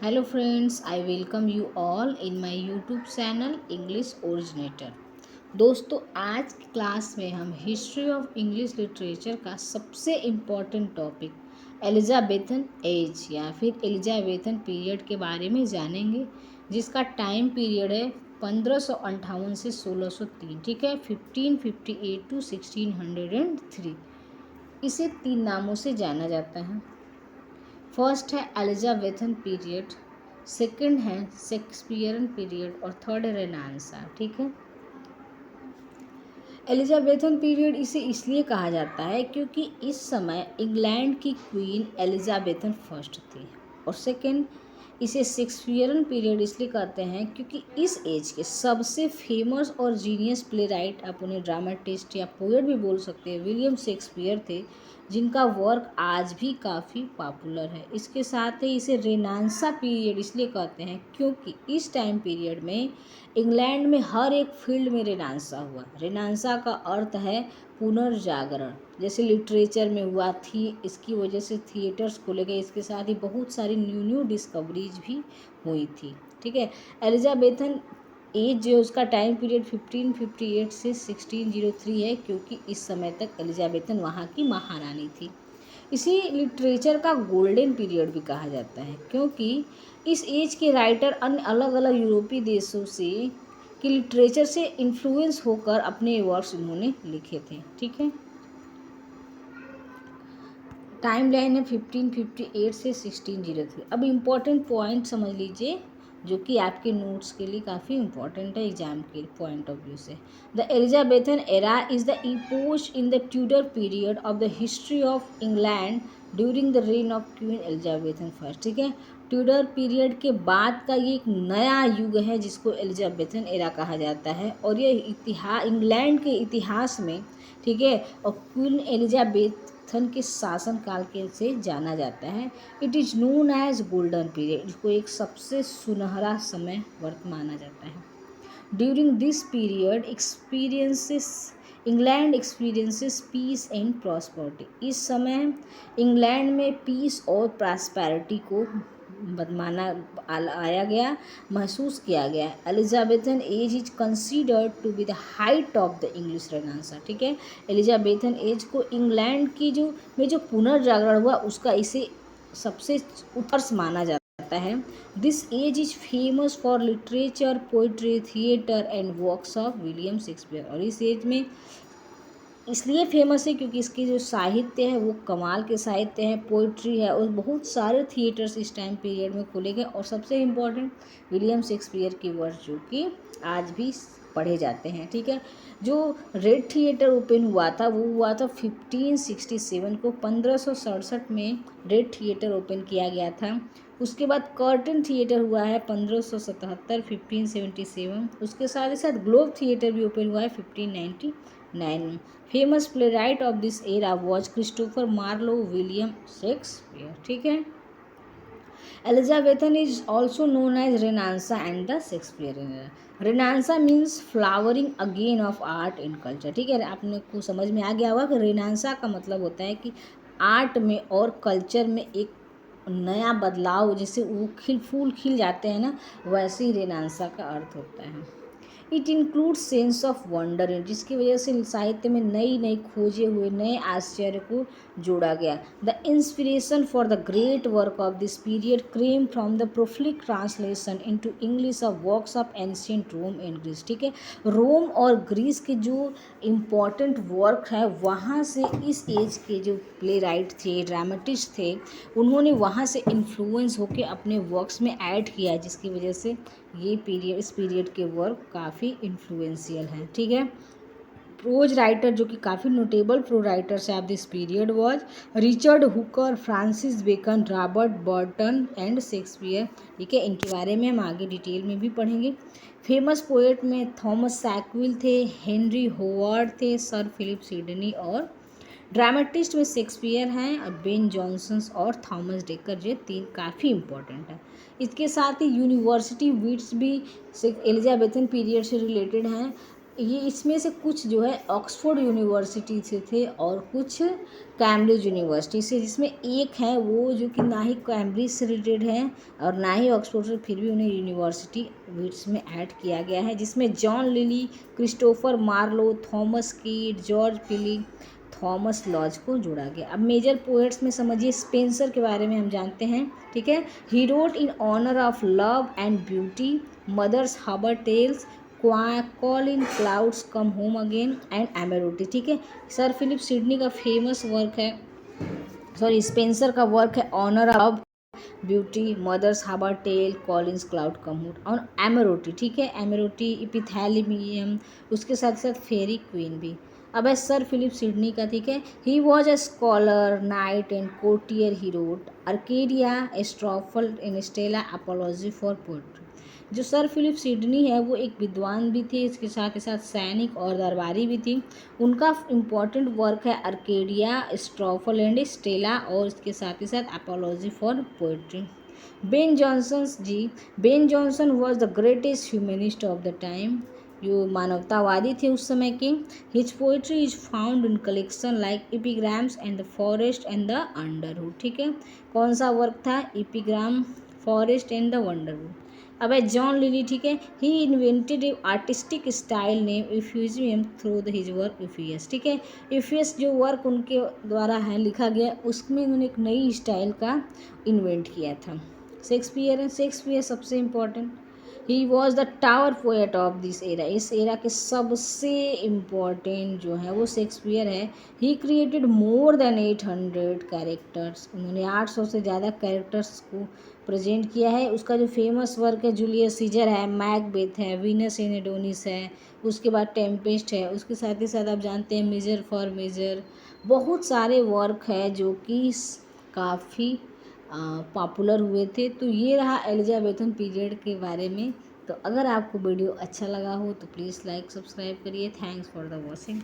Hello friends, I welcome you all in my YouTube channel English Originator। दोस्तों आज की class में हम हिस्ट्री ऑफ इंग्लिश लिटरेचर का सबसे इम्पॉर्टेंट टॉपिक एलिजाबेथन एज या फिर एलिजाबेथन पीरियड के बारे में जानेंगे, जिसका टाइम पीरियड है 1558 से 1603। ठीक है, 1558 टू 1603। इसे तीन नामों से जाना जाता है। फर्स्ट है एलिजाबेथन पीरियड, सेकंड है शेक्सपियरन पीरियड और थर्ड है रेनेसां। ठीक है, एलिजाबेथन पीरियड इसे इसलिए कहा जाता है क्योंकि इस समय इंग्लैंड की क्वीन एलिजाबेथन फर्स्ट थी। और सेकंड, इसे शेक्सपियरन पीरियड इसलिए कहते हैं क्योंकि इस एज के सबसे फेमस और जीनियस प्ले राइट, आप उन्हें ड्रामेटिस्ट या पोएट भी बोल सकते हैं, विलियम शेक्सपियर थे, जिनका वर्क आज भी काफ़ी पॉपुलर है। इसके साथ ही इसे रेनेसां पीरियड इसलिए कहते हैं क्योंकि इस टाइम पीरियड में इंग्लैंड में हर एक फील्ड में रेनेसां हुआ। रेनेसां का अर्थ है पुनर्जागरण। जैसे लिटरेचर में हुआ थी, इसकी वजह से थिएटर्स खोले गए, इसके साथ ही बहुत सारी न्यू डिस्कवरीज भी हुई थी। ठीक है, एलिजाबेथन एज जो उसका टाइम पीरियड 1558 से 1603 है, क्योंकि इस समय तक एलिजाबेथन वहाँ की महारानी थी। इसी लिटरेचर का गोल्डन पीरियड भी कहा जाता है क्योंकि इस एज के राइटर अन्य अलग अलग यूरोपीय देशों से कि लिटरेचर से इन्फ्लुएंस होकर अपने वर्क्स उन्होंने लिखे थे। ठीक है, टाइम लाइन है 1558 से 1603। अब इम्पॉर्टेंट पॉइंट समझ लीजिए जो कि आपके नोट्स के लिए काफ़ी इंपॉर्टेंट है एग्जाम के पॉइंट ऑफ व्यू से। The Elizabethan era is the epoch in the Tudor period of the history of England during the rain of queen Elizabethan first. ठीक है, ट्यूडर पीरियड के बाद का ये एक नया युग है जिसको एलिजाबेथन एरा कहा जाता है, और ये इतिहास इंग्लैंड के इतिहास में, ठीक है, और क्वीन एलिजाबेथन के शासन काल के से जाना जाता है। It is known as golden period, इसको एक सबसे सुनहरा समय वर्त माना जाता है। During this period England experiences peace and prosperity. इस समय इंग्लैंड में पीस और प्रॉस्पेरिटी को आया गया, महसूस किया गया। Elizabethan age is considered to be the height of the English renaissance. ठीक है, एलिजाबेथन एज को इंग्लैंड की जो पुनर्जागरण हुआ उसका इसे सबसे उत्कर्ष माना जाता है। This age is famous for literature, poetry, theatre and works of William Shakespeare. और इस एज में इसलिए फेमस है क्योंकि इसकी जो साहित्य है वो कमाल के साहित्य है, पोइट्री है, और बहुत सारे थिएटर्स इस टाइम पीरियड में खोले गए। और सबसे इम्पोर्टेंट विलियम शेक्सपियर की वर्क जो कि आज भी पढ़े जाते हैं। ठीक है, जो रेड थिएटर ओपन हुआ था वो हुआ था 1567 को, 1567 में रेड थिएटर ओपन किया गया था। उसके बाद कर्टन थिएटर हुआ है 1577, 1577। उसके साथ ही साथ ग्लोब थिएटर भी ओपन हुआ है 1599 में। Famous playwright of this era was Christopher Marlowe William Shakespeare. ठीक है, Elizabethan is also known as renaissance and the Shakespearean era. Renaissance means flowering again of art and culture. ठीक है, आपने को समझ में आ गया होगा कि रेनेसां का मतलब होता है कि आर्ट में और कल्चर में एक नया बदलाव, जैसे वो फूल खिल जाते हैं ना, वैसे ही रेनेसां का अर्थ होता है। It includes sense of wonder, जिसकी वजह से साहित्य में नई नई खोजे हुए नए आश्चर्य को जोड़ा गया। The inspiration for the great work of this period came from the prolific translation into English of works of ancient Rome and Greece. ठीक है, रोम और ग्रीस के जो इम्पॉर्टेंट वर्क है वहाँ से इस एज के जो प्ले राइट थे, ड्रामेटिस्ट थे, उन्होंने वहाँ से इन्फ्लुएंस होकर अपने वर्क्स में ऐड किया, जिसकी वजह से ये पीरियड, इस पीरियड के वर्क काफ़ी इन्फ्लुएंशियल हैं। ठीक है, प्रोज राइटर जो कि काफ़ी नोटेबल प्रो राइटर्स है of this period was Richard Hooker, Francis Bacon, Robert Burton and Shakespeare. ठीक है, इनके बारे में हम आगे डिटेल में भी पढ़ेंगे। फेमस पोएट में थॉमस सैकविल थे, हेनरी होवर्ड थे, सर फिलिप सिडनी, और ड्रामेटिस्ट में शेक्सपियर हैं और बेन जॉनसन और थॉमस डेकर, ये तीन काफ़ी इंपॉर्टेंट है। इसके साथ ही यूनिवर्सिटी विट्स भी एलिजाबेथन पीरियड से रिलेटेड हैं। ये इसमें से कुछ जो है ऑक्सफोर्ड यूनिवर्सिटी से थे और कुछ कैम्ब्रिज यूनिवर्सिटी से, जिसमें एक है वो जो कि ना ही कैम्ब्रिज से रिलेटेड है और ना ही ऑक्सफोर्ड से, फिर भी उन्हें यूनिवर्सिटी इसमें ऐड किया गया है, जिसमें John Lyly, Christopher Marlowe, Thomas Kyd, George Peele, Thomas Lodge को जोड़ा गया। अब मेजर पोएट्स में समझिए स्पेंसर के बारे में हम जानते हैं, ठीक है। He wrote in honour of love and beauty, mother's harbour tales, Colin clouds come home again and Amoretti, ठीक है। सर फिलिप सिडनी का फेमस वर्क है, सॉरी स्पेंसर का वर्क है honour of beauty, mother's harbour tale, Colin's cloud come out और Amoretti, ठीक है। एमेरोटी इपिथैलियम, उसके साथ साथ फेरी क्वीन भी। अब है सर फिलिप सिडनी का, ठीक है। He was a scholar, knight and courtier, he wrote Arcadia, Astrophel in Stella, apology for poetry. जो सर फिलिप सिडनी है वो एक विद्वान भी थे, इसके साथ ही साथ सैनिक और दरबारी भी थी। उनका इम्पॉर्टेंट वर्क है अर्केडिया, स्ट्रॉफल एंड स्टेला और इसके साथ ही साथ apology for poetry. Ben Jonson ji, Ben Jonson was the greatest humanist of the time, जो मानवतावादी थे उस समय के। His poetry is found in collection like epigrams and the forest and the underwood, ठीक है। कौन सा वर्क था? Epigram, forest and the underwood. अब है जॉन लिली, ठीक है। He invented a artistic style name euphuism through the his work Euphues, ठीक है। इफियस जो वर्क उनके द्वारा है लिखा गया, उसमें उन्होंने एक नई स्टाइल का इन्वेंट किया था। शेक्सपियर है, शेक्सपियर सबसे important, he was the tower poet of this era, इस एरा के सबसे इम्पोर्टेंट जो है वो शेक्सपियर है। He created more than 800 characters, उन्होंने 800 से ज़्यादा कैरेक्टर्स को प्रेजेंट किया है। उसका जो फेमस वर्क है जूलियस सीजर है, मैकबेथ है, वीनस इन एडोनिस है, उसके बाद टेम्पेस्ट है, उसके साथ ही साथ आप जानते हैं मेजर फॉर मेजर, बहुत सारे वर्क है जो कि काफ़ी पॉपुलर हुए थे। तो ये रहा एलिजाबेथन पीरियड के बारे में। तो अगर आपको वीडियो अच्छा लगा हो तो प्लीज़ लाइक सब्सक्राइब करिए। Thanks for the watching.